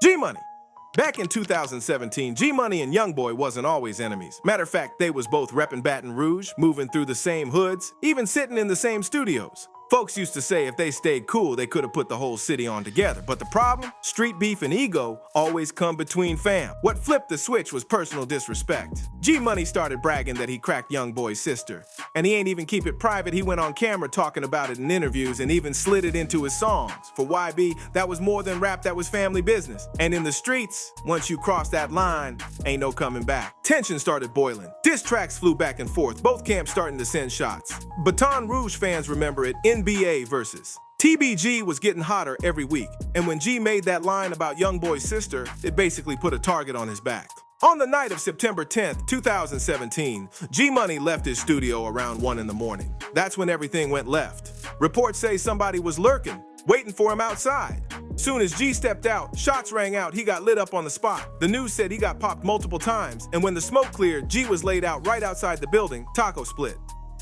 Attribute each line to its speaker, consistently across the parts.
Speaker 1: G-Money. Back in 2017, G-Money and Youngboy wasn't always enemies. Matter of fact, they was both reppin' Baton Rouge, moving through the same hoods, even sitting in the same studios. Folks used to say if they stayed cool, they could have put the whole city on together. But the problem? Street beef and ego always come between fam. What flipped the switch was personal disrespect. G-Money started bragging that he cracked Youngboy's sister. And he ain't even keep it private, he went on camera talking about it in interviews and even slid it into his songs. For YB, that was more than rap, that was family business. And in the streets, once you cross that line, ain't no coming back. Tension started boiling. Diss tracks flew back and forth, both camps starting to send shots. Baton Rouge fans remember it, NBA versus. TBG was getting hotter every week, and when G made that line about Youngboy's sister, it basically put a target on his back. On the night of September 10th, 2017, G-Money left his studio around 1 in the morning. That's when everything went left. Reports say somebody was lurking, waiting for him outside. Soon as G stepped out, shots rang out, he got lit up on the spot. The news said he got popped multiple times, and when the smoke cleared, G was laid out right outside the building, taco split.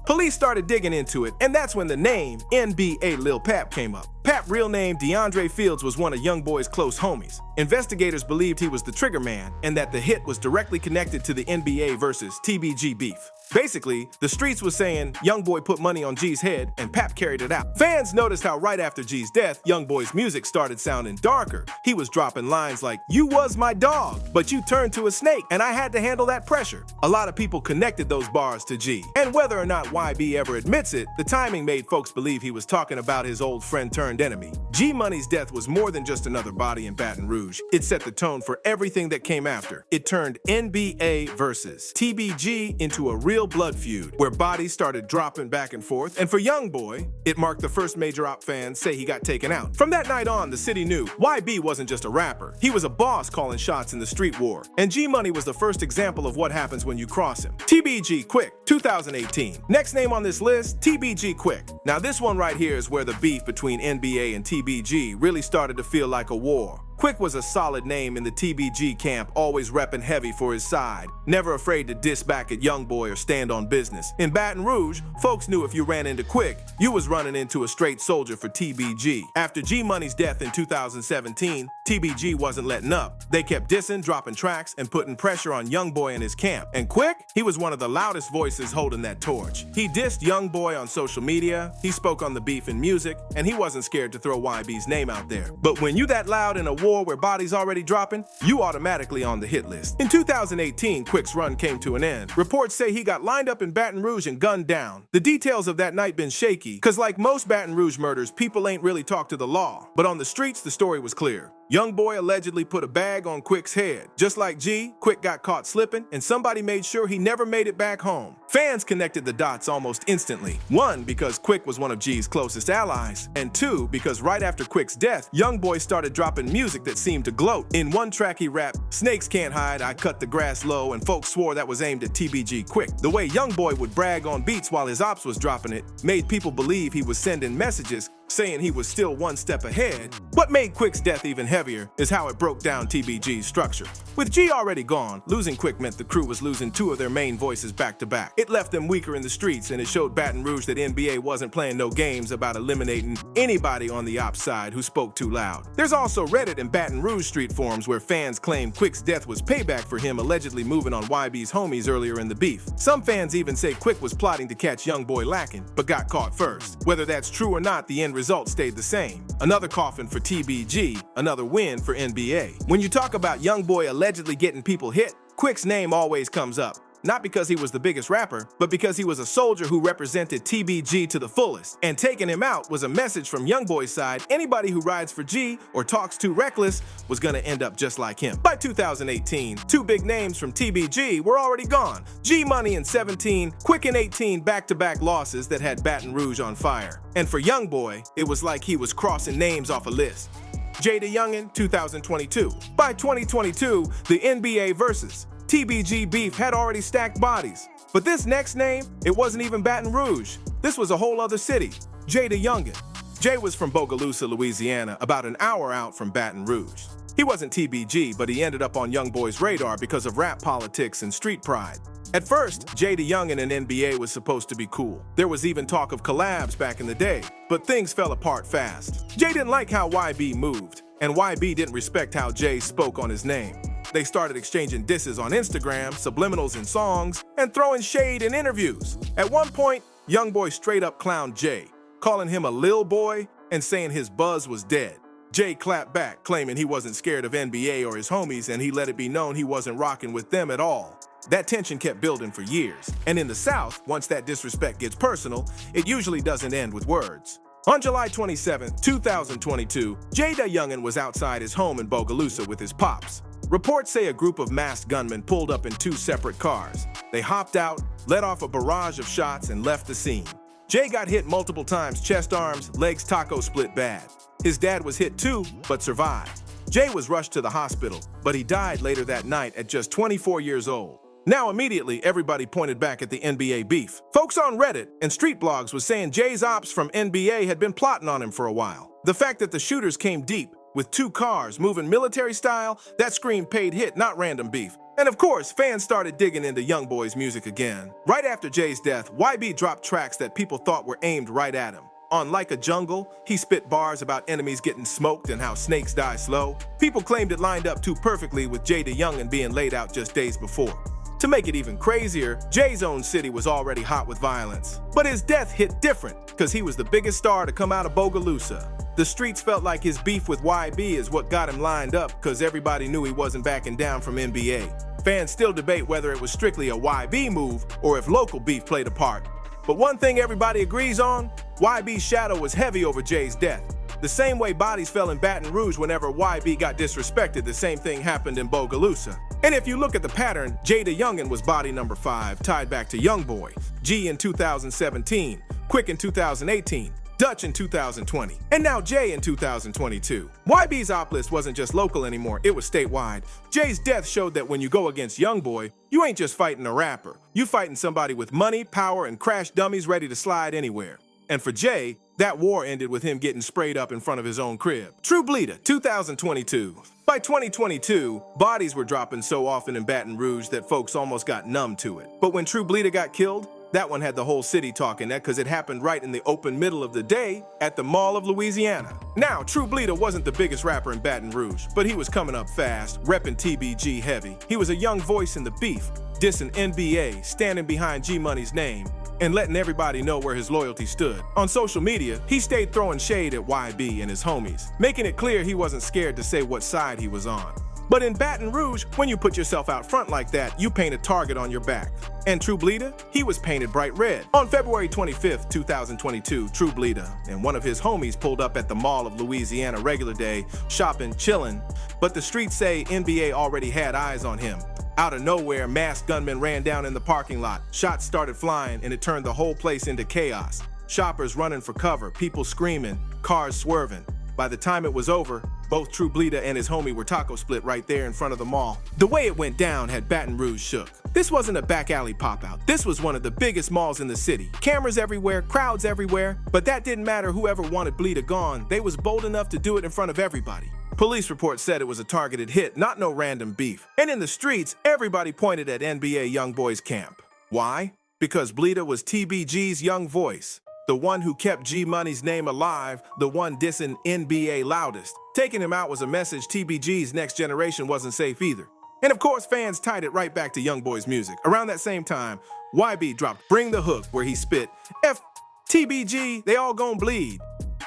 Speaker 1: Police started digging into it, and that's when the name NBA Lil Pap came up. Pap, real name DeAndre Fields, was one of Youngboy's close homies. Investigators believed he was the trigger man and that the hit was directly connected to the NBA versus TBG beef. Basically, the streets was saying Youngboy put money on G's head and Pap carried it out. Fans noticed how right after G's death, Youngboy's music started sounding darker. He was dropping lines like, "You was my dog, but you turned to a snake, and I had to handle that pressure." A lot of people connected those bars to G. And whether or not YB ever admits it, the timing made folks believe he was talking about his old friend turned enemy. G-Money's death was more than just another body in Baton Rouge. It set the tone for everything that came after. It turned NBA versus TBG into a real blood feud where bodies started dropping back and forth, and for Youngboy, it marked the first major Op fans say he got taken out. From that night on, the city knew YB wasn't just a rapper. He was a boss calling shots in the street war, and G-Money was the first example of what happens when you cross him. TBG Quick, 2018. Next name on this list, TBG Quick. Now this one right here is where the beef between NBA and TBG really started to feel like a war. Quick was a solid name in the TBG camp, always repping heavy for his side, never afraid to diss back at Youngboy or stand on business. In Baton Rouge, folks knew if you ran into Quick, you was running into a straight soldier for TBG. After G-Money's death in 2017, TBG wasn't letting up. They kept dissing, dropping tracks, and putting pressure on Youngboy and his camp. And Quick, he was one of the loudest voices holding that torch. He dissed Youngboy on social media, he spoke on the beef in music, and he wasn't scared to throw YB's name out there. But when you that loud in a war where bodies already dropping, you automatically on the hit list. In 2018, Quick's run came to an end. Reports say he got lined up in Baton Rouge and gunned down. The details of that night been shaky, cause like most Baton Rouge murders, people ain't really talked to the law. But on the streets, the story was clear. Youngboy allegedly put a bag on Quick's head. Just like G, Quick got caught slipping, and somebody made sure he never made it back home. Fans connected the dots almost instantly. One, because Quick was one of G's closest allies, and two, because right after Quick's death, Youngboy started dropping music that seemed to gloat. In one track he rapped, "Snakes can't hide, I cut the grass low," and folks swore that was aimed at TBG Quick. The way Youngboy would brag on beats while his ops was dropping it made people believe he was sending messages saying he was still one step ahead. What made Quick's death even heavier is how it broke down TBG's structure. With G already gone, losing Quick meant the crew was losing two of their main voices back to back. It left them weaker in the streets, and it showed Baton Rouge that NBA wasn't playing no games about eliminating anybody on the Ops side who spoke too loud. There's also Reddit and Baton Rouge street forums where fans claim Quick's death was payback for him allegedly moving on YB's homies earlier in the beef. Some fans even say Quick was plotting to catch Youngboy lacking, but got caught first. Whether that's true or not, the end result stayed the same. Another coffin for TBG, another win for NBA. When you talk about Youngboy allegedly getting people hit, Quick's name always comes up. Not because he was the biggest rapper, but because he was a soldier who represented TBG to the fullest. And taking him out was a message from Youngboy's side. Anybody who rides for G or talks too reckless was gonna end up just like him. By 2018, two big names from TBG were already gone. G-Money in 17, Quick in 18, back-to-back losses that had Baton Rouge on fire. And for Youngboy, it was like he was crossing names off a list. JayDaYoungan, 2022. By 2022, the NBA versus TBG beef had already stacked bodies. But this next name, it wasn't even Baton Rouge. This was a whole other city, JayDaYoungan. Jay was from Bogalusa, Louisiana, about an hour out from Baton Rouge. He wasn't TBG, but he ended up on Youngboy's radar because of rap politics and street pride. At first, JayDaYoungan and NBA was supposed to be cool. There was even talk of collabs back in the day, but things fell apart fast. Jay didn't like how YB moved. and YB didn't respect how Jay spoke on his name. They started exchanging disses on Instagram, subliminals in songs, and throwing shade in interviews. At one point, Youngboy straight up clowned Jay, calling him a lil boy and saying his buzz was dead. Jay clapped back, claiming he wasn't scared of NBA or his homies, and he let it be known he wasn't rocking with them at all. That tension kept building for years, and in the South, once that disrespect gets personal, it usually doesn't end with words. On July 27, 2022, JayDaYoungan was outside his home in Bogalusa with his pops. Reports say a group of masked gunmen pulled up in two separate cars. They hopped out, let off a barrage of shots, and left the scene. Jay got hit multiple times, chest, arms, legs, taco split bad. His dad was hit too, but survived. Jay was rushed to the hospital, but he died later that night at just 24 years old. Now immediately, everybody pointed back at the NBA beef. Folks on Reddit and street blogs was saying Jay's ops from NBA had been plotting on him for a while. The fact that the shooters came deep, with two cars moving military style, that screamed paid hit, not random beef. And of course, fans started digging into Youngboy's music again. Right after Jay's death, YB dropped tracks that people thought were aimed right at him. On Like a Jungle, he spit bars about enemies getting smoked and how snakes die slow. People claimed it lined up too perfectly with JayDaYoungan being laid out just days before. To make it even crazier, Jay's own city was already hot with violence. But his death hit different, because he was the biggest star to come out of Bogalusa. The streets felt like his beef with YB is what got him lined up, because everybody knew he wasn't backing down from NBA. Fans still debate whether it was strictly a YB move or if local beef played a part. But one thing everybody agrees on, YB's shadow was heavy over Jay's death. The same way bodies fell in Baton Rouge whenever YB got disrespected, the same thing happened in Bogalusa. And if you look at the pattern, JayDaYoungan was body number 5, tied back to Youngboy, G in 2017, Quick in 2018, Dutch in 2020, and now Jay in 2022. YB's op list wasn't just local anymore, it was statewide. Jay's death showed that when you go against Youngboy, you ain't just fighting a rapper. You fighting somebody with money, power, and crash dummies ready to slide anywhere. And for Jay, that war ended with him getting sprayed up in front of his own crib. True Bleeda, 2022. By 2022, bodies were dropping so often in Baton Rouge that folks almost got numb to it. But when True Bleeda got killed, that one had the whole city talking that because it happened right in the open middle of the day at the Mall of Louisiana. Now, True Bleeda wasn't the biggest rapper in Baton Rouge, but he was coming up fast, repping TBG heavy. He was a young voice in the beef, dissing NBA, standing behind G-Money's name, and letting everybody know where his loyalty stood. On social media, he stayed throwing shade at YB and his homies, making it clear he wasn't scared to say what side he was on. But in Baton Rouge, when you put yourself out front like that, you paint a target on your back. And True Bleeda, he was painted bright red. On February 25th, 2022, True Bleeda and one of his homies pulled up at the Mall of Louisiana regular day, shopping, chilling, but the streets say NBA already had eyes on him. Out of nowhere, masked gunmen ran down in the parking lot. Shots started flying, and it turned the whole place into chaos. Shoppers running for cover, people screaming, cars swerving. By the time it was over, both True Bleeda and his homie were taco split right there in front of the mall. The way it went down had Baton Rouge shook. This wasn't a back alley pop-out. This was one of the biggest malls in the city. Cameras everywhere, crowds everywhere, but that didn't matter whoever wanted Bleeda gone. They was bold enough to do it in front of everybody. Police reports said it was a targeted hit, not no random beef. And in the streets, everybody pointed at NBA Youngboy's camp. Why? Because Bleeda was TBG's young voice. The one who kept G-Money's name alive, the one dissing NBA loudest. Taking him out was a message TBG's next generation wasn't safe either. And of course, fans tied it right back to Youngboy's music. Around that same time, YB dropped Bring the Hook, where he spit, F TBG, they all gon' bleed.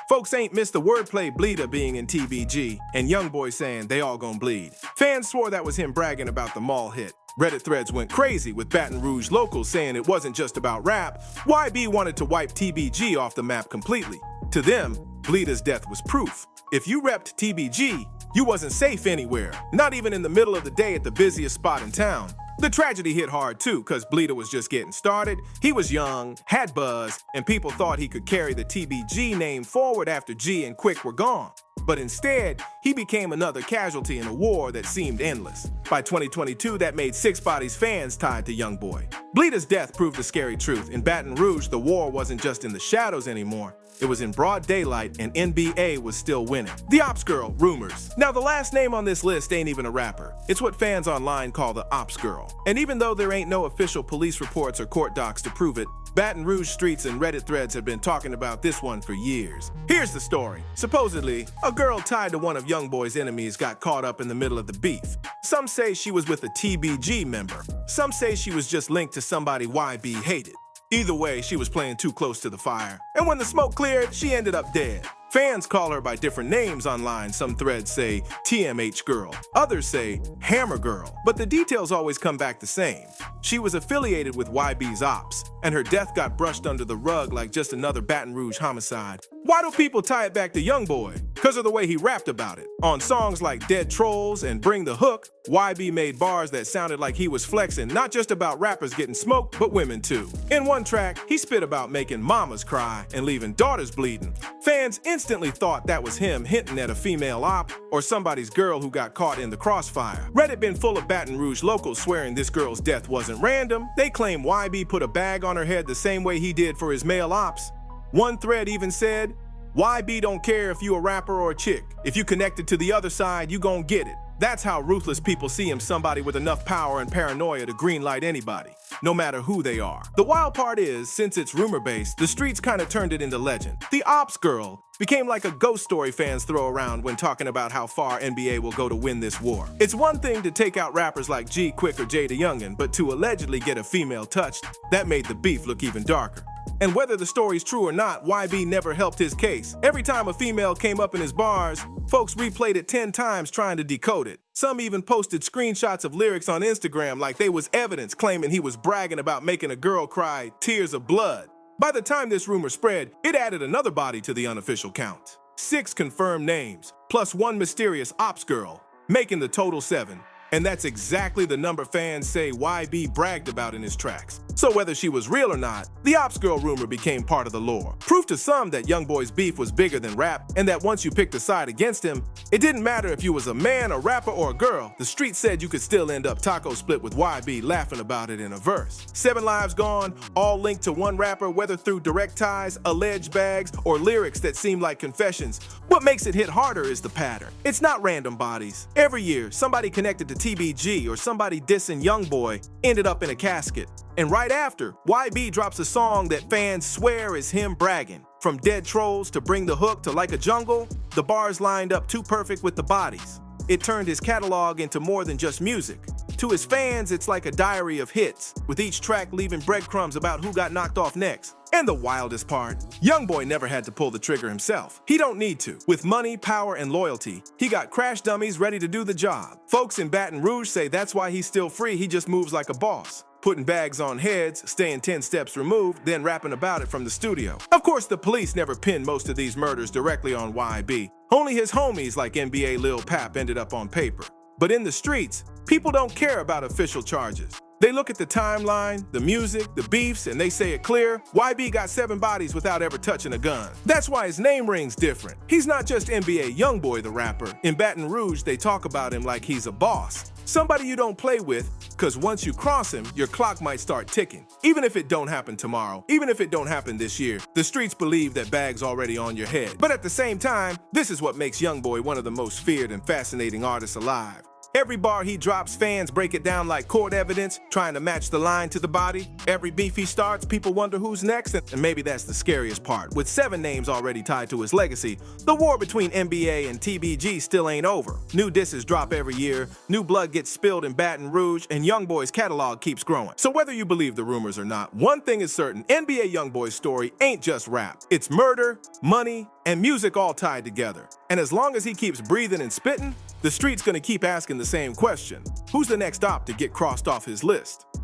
Speaker 1: Folks ain't missed the wordplay Bleeda being in TBG, and Youngboy saying they all gon' bleed. Fans swore that was him bragging about the mall hit. Reddit threads went crazy with Baton Rouge locals saying it wasn't just about rap. YB wanted to wipe TBG off the map completely. To them, Bleeda's death was proof. If you repped TBG, you wasn't safe anywhere, not even in the middle of the day at the busiest spot in town. The tragedy hit hard too, cause Bleeda was just getting started, he was young, had buzz, and people thought he could carry the TBG name forward after G and Quick were gone. But instead, he became another casualty in a war that seemed endless. By 2022, that made 6 Bodies fans tied to Youngboy. Bleeda's death proved a scary truth. In Baton Rouge, the war wasn't just in the shadows anymore. It was in broad daylight, and NBA was still winning. The Opps Girl, rumors. Now, the last name on this list ain't even a rapper. It's what fans online call the Opps Girl. And even though there ain't no official police reports or court docs to prove it, Baton Rouge streets and Reddit threads have been talking about this one for years. Here's the story. Supposedly, a girl tied to one of Youngboy's enemies got caught up in the middle of the beef. Some say she was with a TBG member. Some say she was just linked to somebody YB hated. Either way, she was playing too close to the fire. And when the smoke cleared, she ended up dead. Fans call her by different names online. Some threads say TMH Girl, others say Hammer Girl, but the details always come back the same. She was affiliated with YB's Opps, and her death got brushed under the rug like just another Baton Rouge homicide. Why do people tie it back to Youngboy? Because of the way he rapped about it. On songs like Dead Trolls and Bring the Hook, YB made bars that sounded like he was flexing not just about rappers getting smoked, but women too. In one track, he spit about making mamas cry and leaving daughters bleeding. Fans instantly thought that was him hinting at a female op or somebody's girl who got caught in the crossfire. Reddit been full of Baton Rouge locals swearing this girl's death wasn't random. They claim YB put a bag on her head the same way he did for his male ops. One thread even said, YB don't care if you a rapper or a chick. If you connected to the other side, you gon' get it. That's how ruthless people see him, somebody with enough power and paranoia to greenlight anybody, no matter who they are. The wild part is, since it's rumor-based, the streets kinda turned it into legend. The Opps Girl became like a ghost story fans throw around when talking about how far NBA will go to win this war. It's one thing to take out rappers like G Quick or JayDaYoungan, but to allegedly get a female touched, that made the beef look even darker. And whether the story's true or not, YB never helped his case. Every time a female came up in his bars, folks replayed it 10 times trying to decode it. Some even posted screenshots of lyrics on Instagram like they was evidence, claiming he was bragging about making a girl cry tears of blood. By the time this rumor spread, it added another body to the unofficial count. 6 confirmed names, plus one mysterious Opps Girl, making the total 7. And that's exactly the number fans say YB bragged about in his tracks. So whether she was real or not, the Opps Girl rumor became part of the lore. Proof to some that Youngboy's beef was bigger than rap, and that once you picked a side against him, it didn't matter if you was a man, a rapper, or a girl. The street said you could still end up taco split with YB laughing about it in a verse. 7 lives gone, all linked to one rapper, whether through direct ties, alleged bags, or lyrics that seem like confessions. What makes it hit harder is the pattern. It's not random bodies. Every year, somebody connected to TBG or somebody dissing Youngboy ended up in a casket. And right after, YB drops a song that fans swear is him bragging. From Dead Trolls to Bring the Hook to Like a Jungle, the bars lined up too perfect with the bodies. It turned his catalog into more than just music. To his fans, it's like a diary of hits, with each track leaving breadcrumbs about who got knocked off next. And the wildest part, Youngboy never had to pull the trigger himself. He don't need to. With money, power, and loyalty, he got crash dummies ready to do the job. Folks in Baton Rouge say that's why he's still free, he just moves like a boss. Putting bags on heads, staying 10 steps removed, then rapping about it from the studio. Of course, the police never pinned most of these murders directly on YB. Only his homies like NBA Lil Pap ended up on paper. But in the streets, people don't care about official charges. They look at the timeline, the music, the beefs, and they say it clear, YB got 7 bodies without ever touching a gun. That's why his name rings different. He's not just NBA Youngboy the rapper. In Baton Rouge, they talk about him like he's a boss. Somebody you don't play with, because once you cross him, your clock might start ticking. Even if it don't happen tomorrow, even if it don't happen this year, the streets believe that bag's already on your head. But at the same time, this is what makes Youngboy one of the most feared and fascinating artists alive. Every bar he drops, fans break it down like court evidence, trying to match the line to the body. Every beef he starts, people wonder who's next, and maybe that's the scariest part. With 7 names already tied to his legacy, the war between NBA and TBG still ain't over. New disses drop every year, new blood gets spilled in Baton Rouge, and Youngboy's catalog keeps growing. So whether you believe the rumors or not, one thing is certain, NBA Youngboy's story ain't just rap. It's murder, money, and music all tied together. And as long as he keeps breathing and spitting, the street's gonna keep asking the same question. Who's the next op to get crossed off his list?